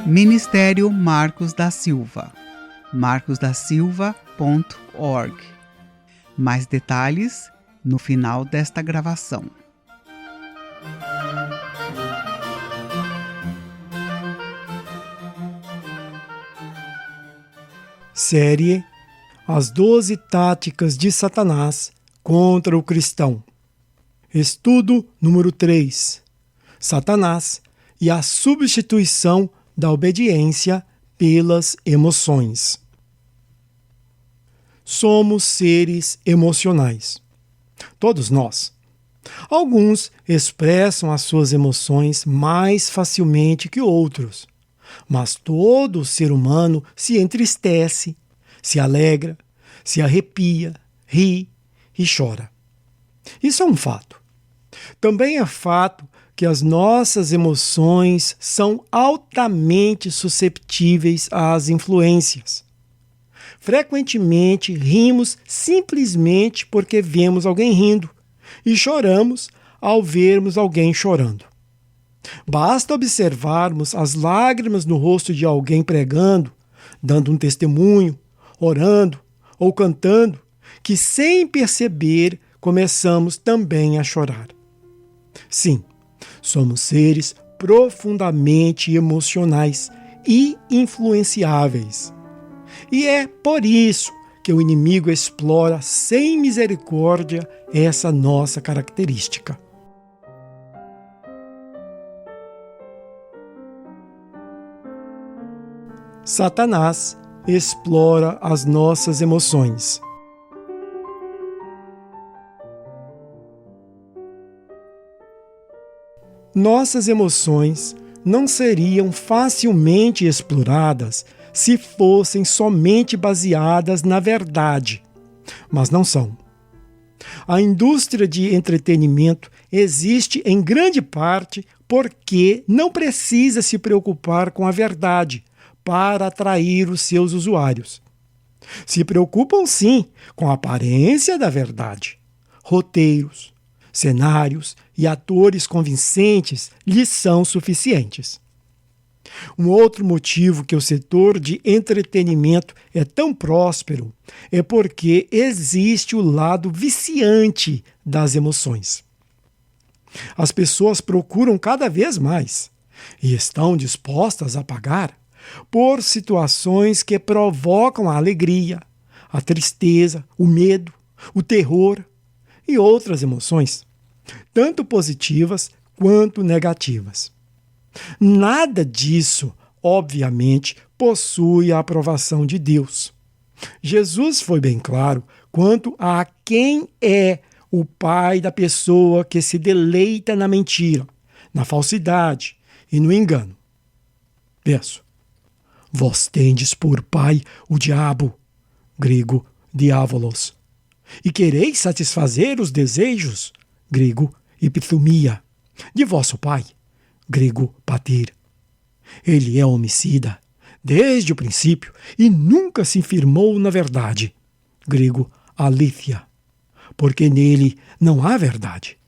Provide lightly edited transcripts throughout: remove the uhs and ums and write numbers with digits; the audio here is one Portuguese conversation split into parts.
Ministério Marcos da Silva, marcosdasilva.org. Mais detalhes no final desta gravação. Série As 12 Táticas de Satanás contra o Cristão. Estudo número 3. Satanás e a substituição da obediência pelas emoções. Somos seres emocionais. Todos nós. Alguns expressam as suas emoções mais facilmente que outros, mas todo ser humano se entristece, se alegra, se arrepia, ri e chora. Isso é um fato. Também é fato que as nossas emoções são altamente susceptíveis às influências. Frequentemente rimos simplesmente porque vemos alguém rindo e choramos ao vermos alguém chorando. Basta observarmos as lágrimas no rosto de alguém pregando, dando um testemunho, orando ou cantando, que sem perceber começamos também a chorar. Sim, somos seres profundamente emocionais e influenciáveis. E é por isso que o inimigo explora sem misericórdia essa nossa característica. Satanás explora as nossas emoções. Nossas emoções não seriam facilmente exploradas se fossem somente baseadas na verdade, mas não são. A indústria de entretenimento existe em grande parte porque não precisa se preocupar com a verdade para atrair os seus usuários. Se preocupam sim com a aparência da verdade. Roteiros, cenários e atores convincentes lhes são suficientes. Um outro motivo que o setor de entretenimento é tão próspero é porque existe o lado viciante das emoções. As pessoas procuram cada vez mais e estão dispostas a pagar por situações que provocam a alegria, a tristeza, o medo, o terror e outras emoções, tanto positivas quanto negativas. Nada disso, obviamente, possui a aprovação de Deus. Jesus foi bem claro quanto a quem é o pai da pessoa que se deleita na mentira, na falsidade e no engano. Verso: Vós tendes por pai o diabo, grego diabolos, e quereis satisfazer os desejos, grego epithumia, de vosso pai, grego pater. Ele é homicida desde o princípio e nunca se firmou na verdade, grego aletheia, porque nele não há verdade.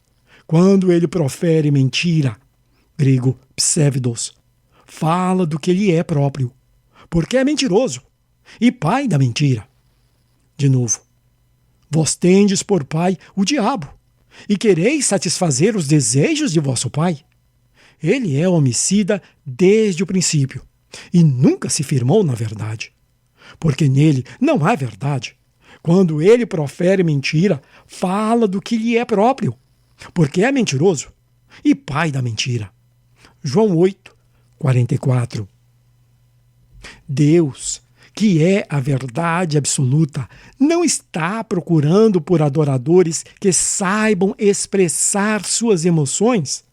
Quando ele profere mentira, grego pseudos, fala do que lhe é próprio, porque é mentiroso e pai da mentira. De novo: vós tendes por pai o diabo e quereis satisfazer os desejos de vosso pai. Ele é homicida desde o princípio e nunca se firmou na verdade, porque nele não há verdade. Quando ele profere mentira, fala do que lhe é próprio, porque é mentiroso e pai da mentira. João 8, 44. Deus, que é a verdade absoluta, não está procurando por adoradores que saibam expressar suas emoções,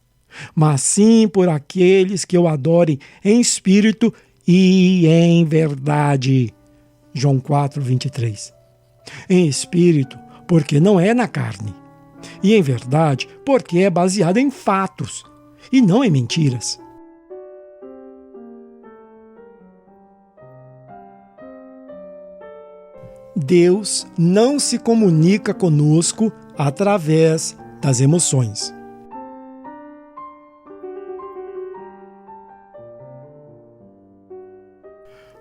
mas sim por aqueles que o adorem em espírito e em verdade. João 4, 23. Em espírito, porque não é na carne, e em verdade, porque é baseado em fatos e não em mentiras. Deus não se comunica conosco através das emoções.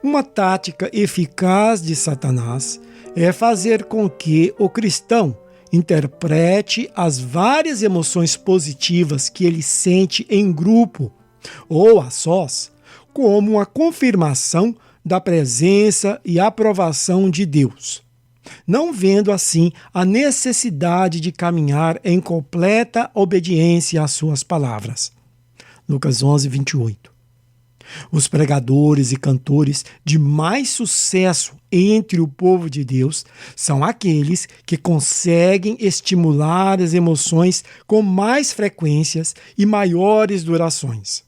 Uma tática eficaz de Satanás é fazer com que o cristão interprete as várias emoções positivas que ele sente em grupo ou a sós como uma confirmação da presença e aprovação de Deus, não vendo assim a necessidade de caminhar em completa obediência às suas palavras. Lucas 11, 28. Os pregadores e cantores de mais sucesso entre o povo de Deus são aqueles que conseguem estimular as emoções com mais frequências e maiores durações.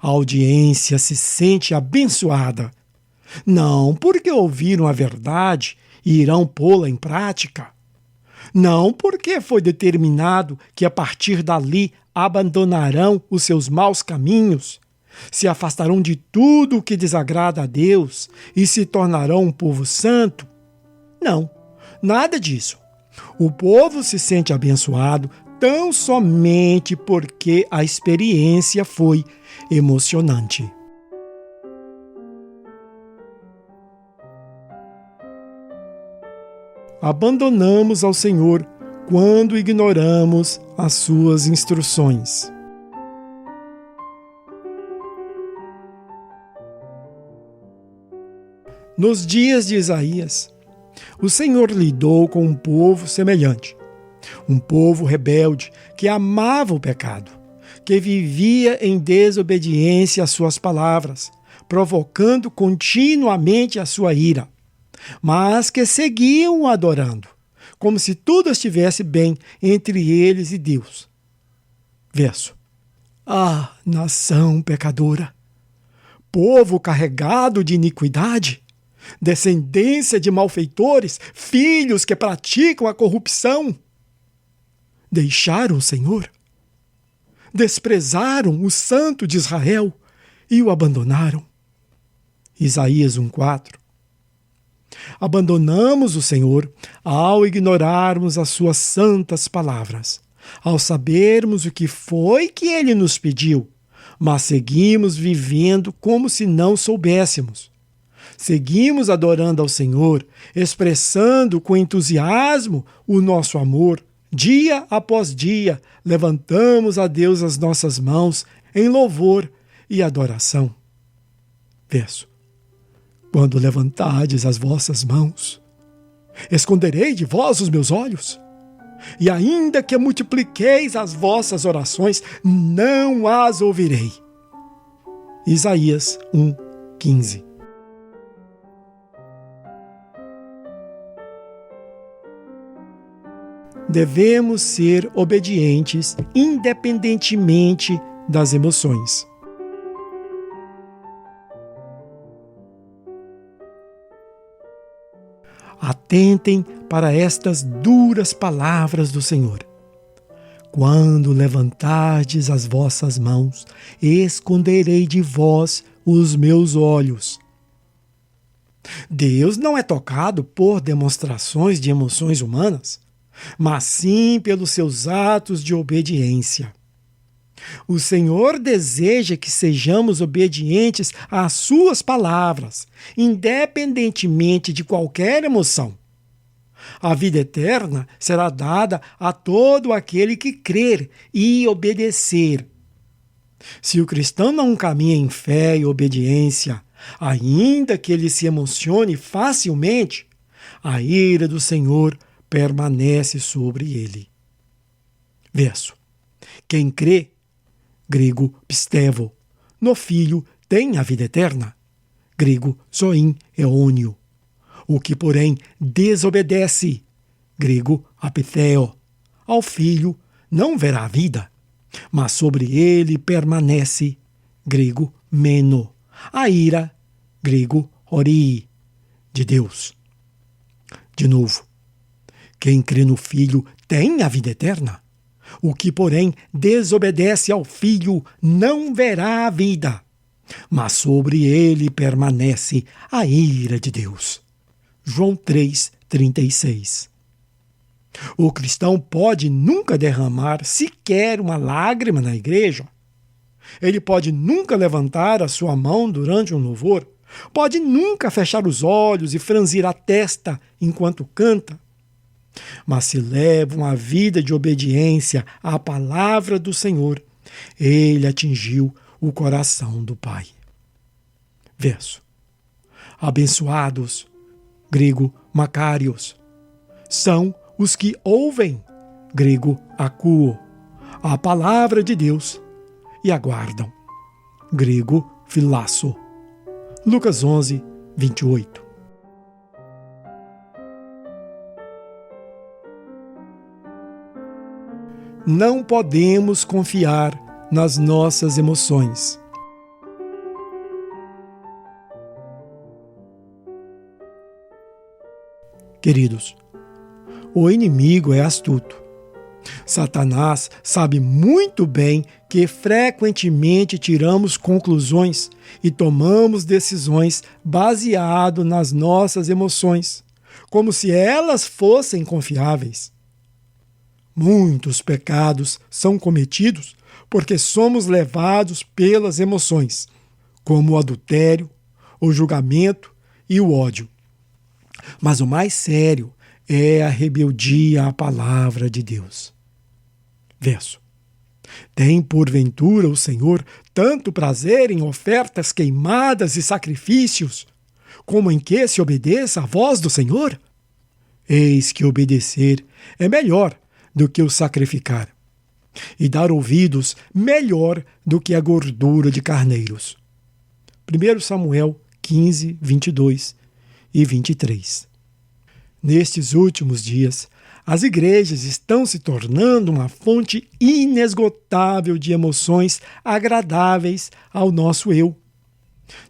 A audiência se sente abençoada, não porque ouviram a verdade e irão pô-la em prática, não porque foi determinado que a partir dali abandonarão os seus maus caminhos, se afastarão de tudo o que desagrada a Deus e se tornarão um povo santo. Não, nada disso. O povo se sente abençoado tão somente porque a experiência foi emocionante. Abandonamos ao Senhor quando ignoramos as suas instruções. Nos dias de Isaías, o Senhor lidou com um povo semelhante, um povo rebelde que amava o pecado, que vivia em desobediência às suas palavras, provocando continuamente a sua ira, mas que seguiam o adorando, como se tudo estivesse bem entre eles e Deus. Verso: Ah, nação pecadora, povo carregado de iniquidade, descendência de malfeitores, filhos que praticam a corrupção. Deixaram o Senhor, desprezaram o Santo de Israel e o abandonaram. Isaías 1:4. Abandonamos o Senhor ao ignorarmos as suas santas palavras, ao sabermos o que foi que Ele nos pediu, mas seguimos vivendo como se não soubéssemos. Seguimos adorando ao Senhor, expressando com entusiasmo o nosso amor. Dia após dia, levantamos a Deus as nossas mãos em louvor e adoração. Verso: Quando levantardes as vossas mãos, esconderei de vós os meus olhos? E ainda que multipliqueis as vossas orações, não as ouvirei. Isaías 1:15. Devemos ser obedientes independentemente das emoções. Atentem para estas duras palavras do Senhor. Quando levantardes as vossas mãos, esconderei de vós os meus olhos. Deus não é tocado por demonstrações de emoções humanas, mas sim pelos seus atos de obediência. O Senhor deseja que sejamos obedientes às suas palavras, independentemente de qualquer emoção. A vida eterna será dada a todo aquele que crer e obedecer. Se o cristão não caminha em fé e obediência, ainda que ele se emocione facilmente, a ira do Senhor permanece sobre ele. Verso: Quem crê, grego pistevo, no Filho tem a vida eterna, grego zoin eônio. O que, porém, desobedece, grego apitheo, ao Filho não verá a vida, mas sobre ele permanece, grego meno, a ira, grego horii, de Deus. De novo: Quem crê no Filho tem a vida eterna. O que, porém, desobedece ao Filho não verá a vida, mas sobre ele permanece a ira de Deus. João 3:36. O cristão pode nunca derramar sequer uma lágrima na igreja. Ele pode nunca levantar a sua mão durante um louvor, Pode nunca fechar os olhos e franzir a testa enquanto canta, mas se leva uma vida de obediência à palavra do Senhor, ele atingiu o coração do Pai. Verso. Abençoados, grego Macários, são os que ouvem, grego Akouo, a palavra de Deus e aguardam, grego Filasso. Lucas 11, 28. Não podemos confiar nas nossas emoções. Queridos, o inimigo é astuto. Satanás sabe muito bem que frequentemente tiramos conclusões e tomamos decisões baseado nas nossas emoções, como se elas fossem confiáveis. Muitos pecados são cometidos porque somos levados pelas emoções, como o adultério, o julgamento e o ódio. Mas o mais sério é a rebeldia à palavra de Deus. Verso. Tem porventura o Senhor tanto prazer em ofertas queimadas e sacrifícios, como em que se obedeça à voz do Senhor? Eis que obedecer é melhor do que o sacrificar, e dar ouvidos melhor do que a gordura de carneiros. 1 Samuel 15, 22 e 23. Nestes últimos dias, as igrejas estão se tornando uma fonte inesgotável de emoções agradáveis ao nosso eu.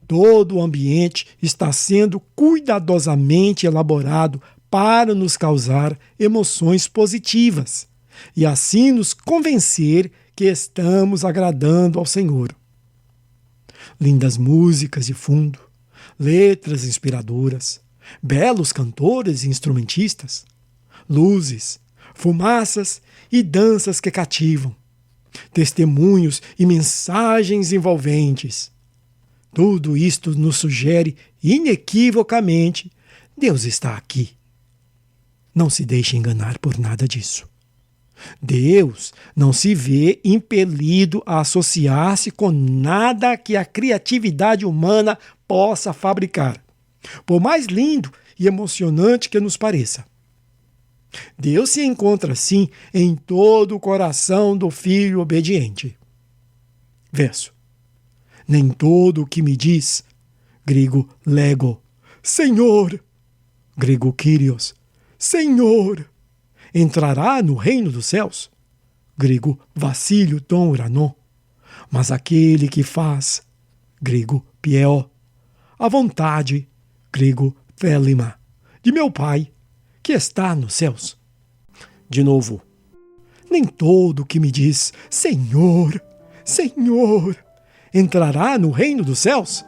Todo o ambiente está sendo cuidadosamente elaborado para nos causar emoções positivas e assim nos convencer que estamos agradando ao Senhor. Lindas músicas de fundo, letras inspiradoras, belos cantores e instrumentistas, luzes, fumaças e danças que cativam, testemunhos e mensagens envolventes. Tudo isto nos sugere inequivocamente: Deus está aqui. Não se deixe enganar por nada disso. Deus não se vê impelido a associar-se com nada que a criatividade humana possa fabricar, por mais lindo e emocionante que nos pareça. Deus se encontra, sim, em todo o coração do filho obediente. Verso. Nem todo o que me diz, grego lego, Senhor, grego Kyrios, Senhor, entrará no reino dos céus, grego Vasílio ton uranon, mas aquele que faz, grego Pieo, a vontade, grego Thelema, de meu Pai, que está nos céus. De novo, nem todo que me diz, Senhor, Senhor, entrará no reino dos céus,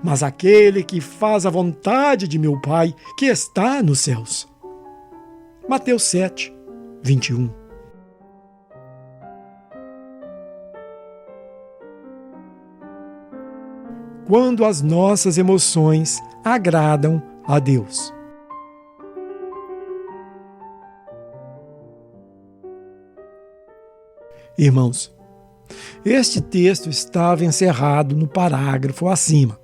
mas aquele que faz a vontade de meu Pai, que está nos céus. Mateus 7, 21. Quando as nossas emoções agradam a Deus. Irmãos, este texto estava encerrado no parágrafo acima,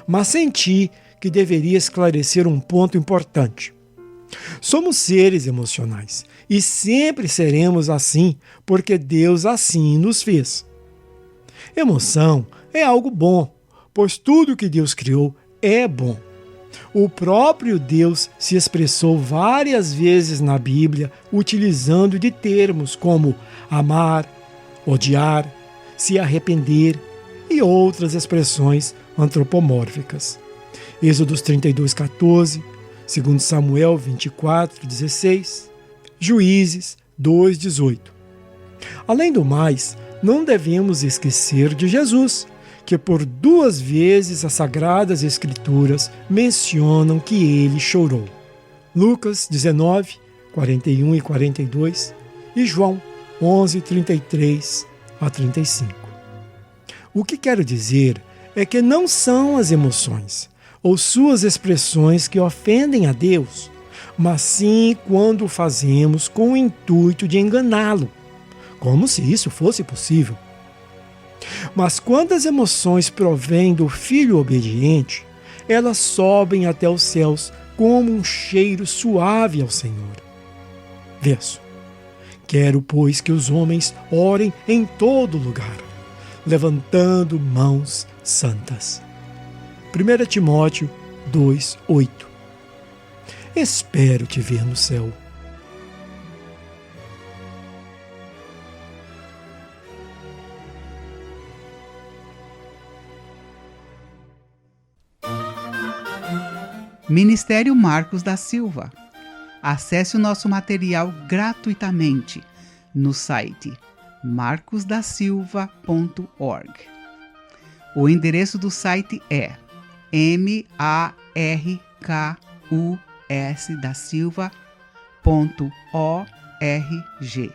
mas senti que deveria esclarecer um ponto importante. Somos seres emocionais e sempre seremos assim porque Deus assim nos fez. Emoção é algo bom, pois tudo que Deus criou é bom. O próprio Deus se expressou várias vezes na Bíblia utilizando de termos como amar, odiar, se arrepender e outras expressões antropomórficas. Êxodos 32:14, 2 Samuel 24:16, Juízes 2:18. Além do mais, não devemos esquecer de Jesus, que por 2 vezes as Sagradas Escrituras mencionam que ele chorou. Lucas 19, 41 e 42 e João 11, 33 a 35. O que quero dizer é que não são as emoções, ou suas expressões que ofendem a Deus, mas sim quando o fazemos com o intuito de enganá-lo, como se isso fosse possível. Mas quando as emoções provêm do Filho obediente, elas sobem até os céus como um cheiro suave ao Senhor. Verso: quero, pois, que os homens orem em todo lugar, levantando mãos santas. 1 Timóteo 2:8. Espero te ver no céu. Ministério Marcos da Silva. Acesse o nosso material gratuitamente no site marcosdasilva.org. O endereço do site é markusdasilva.org.